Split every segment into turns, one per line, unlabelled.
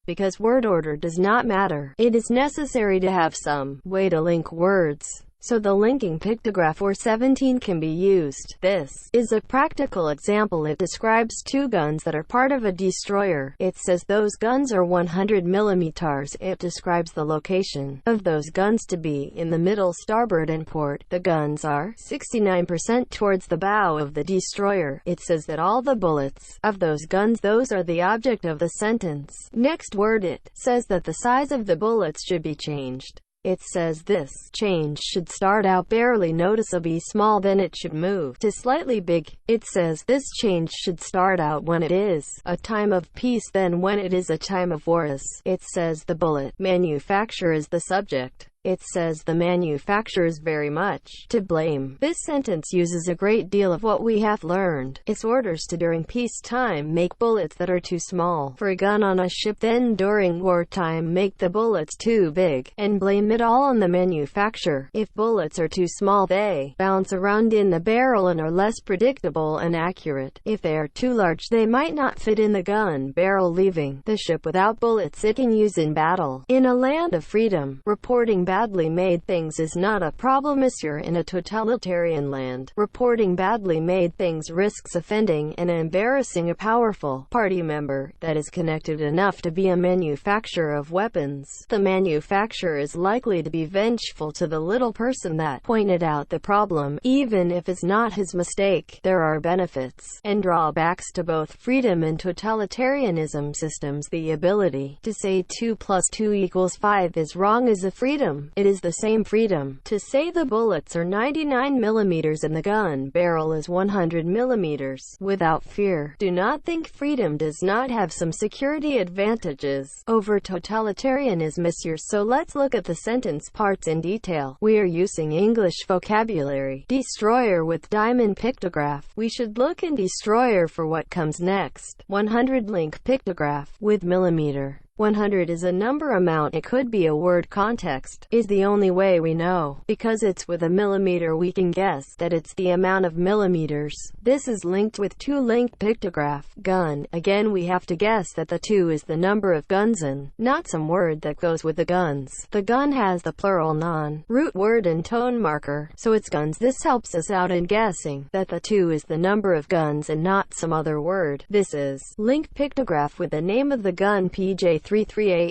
because word order does not matter. It is necessary to have some way to link words. So the linking pictograph or 17 can be used. This is a practical example. It describes two guns that are part of a destroyer. It says those guns are 100 millimeters. It describes the location of those guns to be in the middle starboard and port. The guns are 69% towards the bow of the destroyer. It says that all the bullets of those guns, those are the object of the sentence. Next word, it says that the size of the bullets should be changed. It says this change should start out barely noticeably small, then it should move to slightly big. It says this change should start out when it is a time of peace, then when it is a time of war. It says the bullet manufacturer is the subject. It says the manufacturer is very much to blame. This sentence uses a great deal of what we have learned. Its orders to during peacetime make bullets that are too small for a gun on a ship, then during wartime make the bullets too big, and blame it all on the manufacturer. If bullets are too small, they bounce around in the barrel and are less predictable and accurate. If they are too large, they might not fit in the gun barrel, leaving the ship without bullets it can use in battle. In a land of freedom, reporting badly made things is not a problem. If you're in a totalitarian land, reporting badly made things risks offending and embarrassing a powerful party member that is connected enough to be a manufacturer of weapons. The manufacturer is likely to be vengeful to the little person that pointed out the problem, even if it's not his mistake. There are benefits and drawbacks to both freedom and totalitarianism systems. The ability to say 2 + 2 = 5 is wrong as a freedom. It is the same freedom to say the bullets are 99 millimeters and the gun barrel is 100 millimeters without fear. Do not think freedom does not have some security advantages over totalitarianism, monsieur. So let's look at the sentence parts in detail. We are using English vocabulary. Destroyer with diamond pictograph. We should look in destroyer for what comes next. 100 link pictograph with millimeter. 100 is a number amount. It could be a word. Context is the only way we know. Because it's with a millimeter, we can guess that it's the amount of millimeters. This is linked with 2 link pictograph. Gun. Again, we have to guess that the 2 is the number of guns and not some word that goes with the guns. The gun has the plural non-root word and tone marker, so it's guns. This helps us out in guessing that the 2 is the number of guns and not some other word. This is link pictograph with the name of the gun PJ338.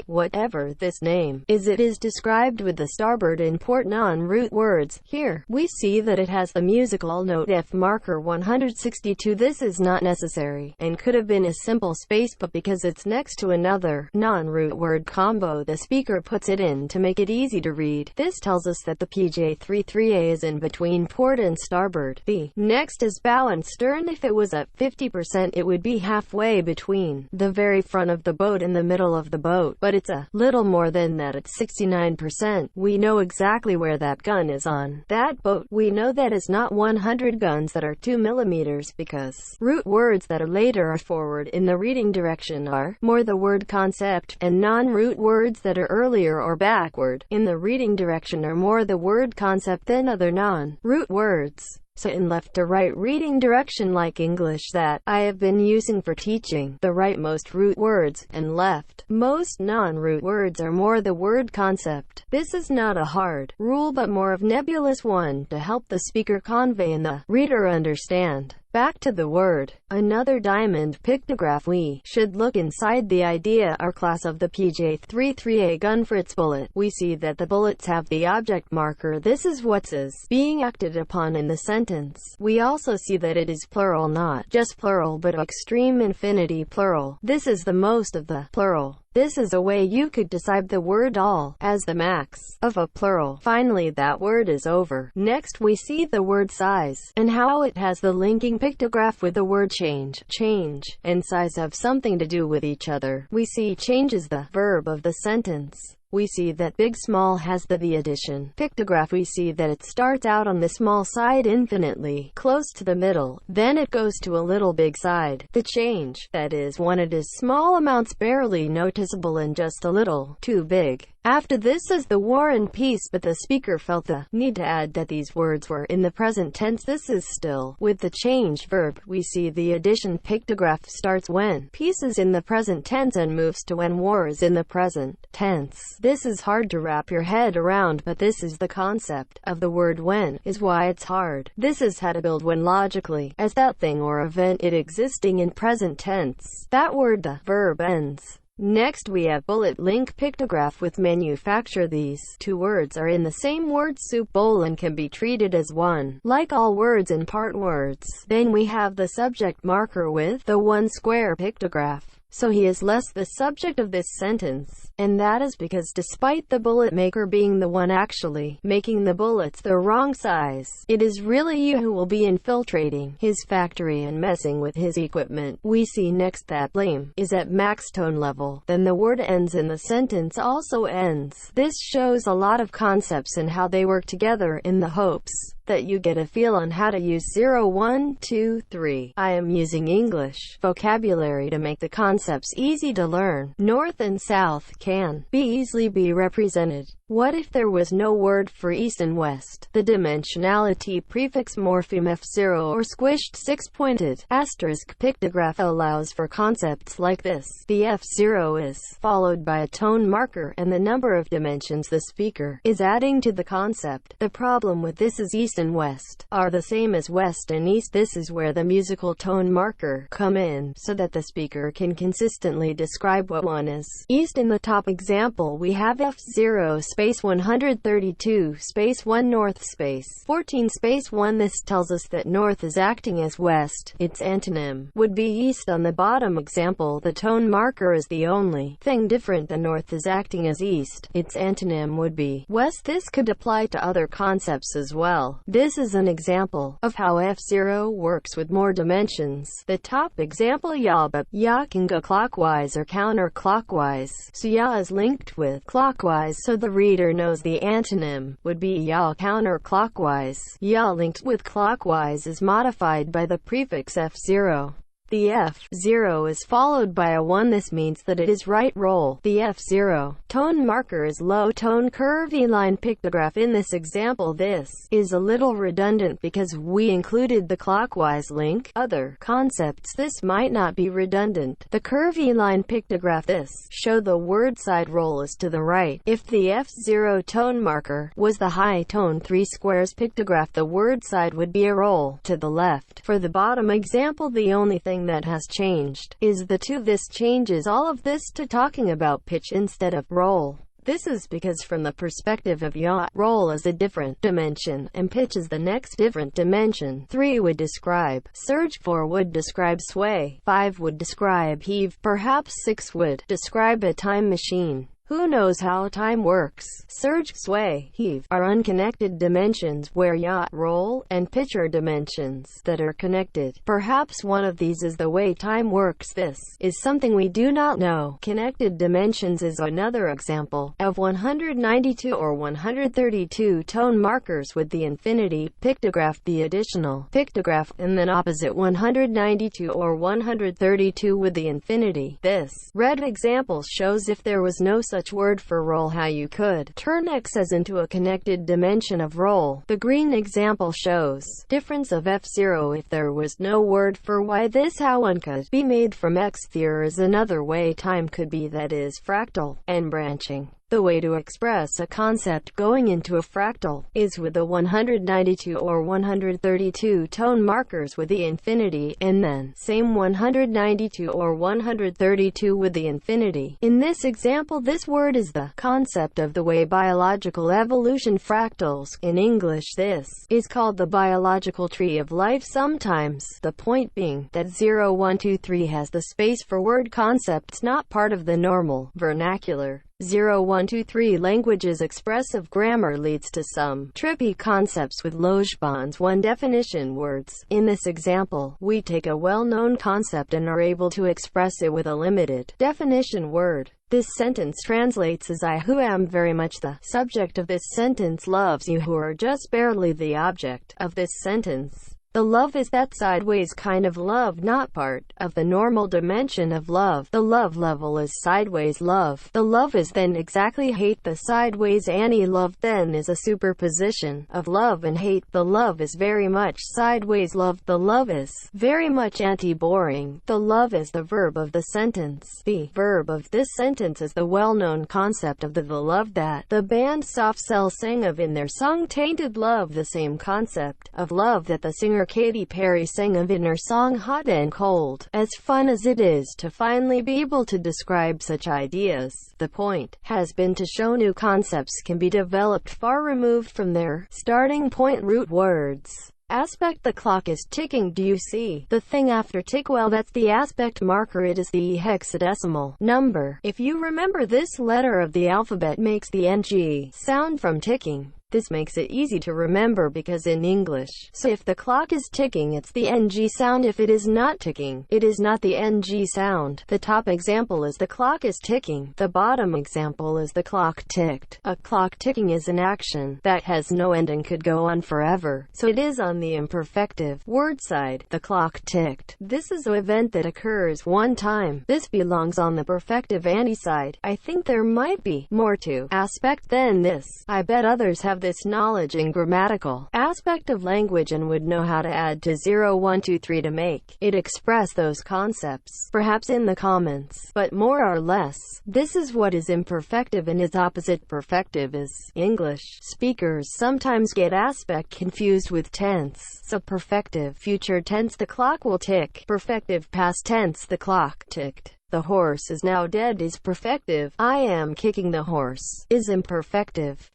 Whatever this name is, it is described with the starboard and port non-root words. Here, we see that it has the musical note F marker 162. This is not necessary, and could have been a simple space, but because it's next to another non-root word combo, the speaker puts it in to make it easy to read. This tells us that the PJ33A is in between port and starboard. B. Next is bow and stern. If it was at 50%, it would be halfway between the very front of the boat and the middle of the boat, but it's a little more than that at 69%. We know exactly where that gun is on that boat. We know that it's not 100 guns that are 2 millimeters because root words that are later or forward in the reading direction are more the word concept, and non-root words that are earlier or backward in the reading direction are more the word concept than other non-root words. So in left to right reading direction, like English that I have been using for teaching, the rightmost root words and leftmost non-root words are more the word concept. This is not a hard rule but more of nebulous one to help the speaker convey and the reader understand. Back to the word. Another diamond pictograph. We should look inside the idea or class of the PJ33A gun for its bullet. We see that the bullets have the object marker. This is what is being acted upon in the sentence. We also see that it is plural, not just plural but extreme infinity plural. This is the most of the plural. This is a way you could decide the word all as the max of a plural. Finally, that word is over. Next, we see the word size and how it has the linking pictograph with the word change. Change and size have something to do with each other. We see change is the verb of the sentence. We see that big small has the addition pictograph. We see that it starts out on the small side infinitely close to the middle, then it goes to a little big side. The change, that is when it is small amounts barely noticeable and just a little too big. After this is the War and Peace, but the speaker felt the need to add that these words were in the present tense. This is still with the changed verb. We see the addition pictograph starts when peace is in the present tense and moves to when war is in the present tense. This is hard to wrap your head around, but this is the concept of the word when, is why it's hard. This is how to build when logically, as that thing or event it existing in present tense. That word, the verb, ends. Next we have bullet link pictograph with manufacture. These two words are in the same word soup bowl and can be treated as one, like all words and part words. Then we have the subject marker with the one square pictograph. So he is less the subject of this sentence, and that is because despite the bullet maker being the one actually making the bullets the wrong size, it is really you who will be infiltrating his factory and messing with his equipment. We see next that blame is at max tone level. Then the word ends and the sentence also ends. This shows a lot of concepts and how they work together in the hopes that you get a feel on how to use 0, 1, 2, 3. I am using English vocabulary to make the concepts easy to learn. North and south can easily be represented. What if there was no word for east and west? The dimensionality prefix morpheme F0 or squished six-pointed asterisk pictograph allows for concepts like this. The F0 is followed by a tone marker and the number of dimensions the speaker is adding to the concept. The problem with this is east and west are the same as west and east. This is where the musical tone marker come in, so that the speaker can consistently describe what one is. East. In the top example we have F0 space 132 space 1 north space 14 space 1. This tells us that north is acting as west. Its antonym would be east. On the bottom example the tone marker is the only thing different. The north is acting as east. Its antonym would be west. This could apply to other concepts as well. This is an example of how F0 works with more dimensions. The top example ya, but ya can go clockwise or counterclockwise. So ya is linked with clockwise, so the reader knows the antonym would be ya counterclockwise. Ya linked with clockwise is modified by the prefix F0. The F0 is followed by a 1. This means that it is right roll. The F0 tone marker is low tone curvy line pictograph. In this example this is a little redundant because we included the clockwise link. Other concepts this might not be redundant. The curvy line pictograph this show the word side roll is to the right. If the F0 tone marker was the high tone 3 squares pictograph, the word side would be a roll to the left. For the bottom example the only thing that has changed is the 2. This changes all of this to talking about pitch instead of roll. This is because from the perspective of yacht, roll is a different dimension and pitch is the next different dimension. 3 would describe surge, 4 would describe sway, 5 would describe heave, perhaps 6 would describe a time machine. Who knows how time works? Surge, sway, heave are unconnected dimensions, where yacht, roll, and pitch are dimensions that are connected. Perhaps one of these is the way time works. This is something we do not know. Connected dimensions is another example of 192 or 132 tone markers with the infinity pictograph, the additional pictograph, and then opposite 192 or 132 with the infinity. This red example shows if there was no such word for roll, how you could turn X as into a connected dimension of roll. The green example shows difference of F0 if there was no word for Y. This how one could be made from X. There is another way time could be, that is fractal and branching. The way to express a concept going into a fractal is with the 192 or 132 tone markers with the infinity, and then same 192 or 132 with the infinity. In this example this word is the concept of the way biological evolution fractals. In English this is called the biological tree of life sometimes. The point being that 0, 1, 2, 3 has the space for word concepts not part of the normal vernacular. 0, 1, 2, 3 language's expressive grammar leads to some trippy concepts with Lojban's one definition words. In this example, we take a well-known concept and are able to express it with a limited definition word. This sentence translates as I who am very much the subject of this sentence loves you who are just barely the object of this sentence. The love is that sideways kind of love, not part of the normal dimension of love. The love level is sideways love. The love is then exactly hate. The sideways anti-love then is a superposition of love and hate. The love is very much sideways love. The love is very much anti-boring. The love is the verb of the sentence. The verb of this sentence is the well-known concept of the love that the band Soft Cell sang of in their song Tainted Love, the same concept of love that the singer Katy Perry sang of in her song Hot and Cold. As fun as it is to finally be able to describe such ideas, the point has been to show new concepts can be developed far removed from their starting point root words. Aspect: the clock is ticking. Do you see the thing after tick? Well, that's the aspect marker. It is the hexadecimal number. If you remember, this letter of the alphabet makes the NG sound from ticking. This makes it easy to remember because in English, so if the clock is ticking, it's the NG sound. If it is not ticking, it is not the NG sound. The top example is the clock is ticking. The bottom example is the clock ticked. A clock ticking is an action that has no end and could go on forever, so it is on the imperfective word side. The clock ticked. This is an event that occurs one time. This belongs on the perfective anti-side. I think there might be more to aspect than this. I bet others have this knowledge in grammatical aspect of language and would know how to add to 0, 1, 2, 3 to make it express those concepts, perhaps in the comments. But more or less, this is what is imperfective, and its opposite perfective is English. Speakers sometimes get aspect confused with tense. So perfective future tense, the clock will tick. Perfective past tense, the clock ticked. The horse is now dead is perfective. I am kicking the horse is imperfective.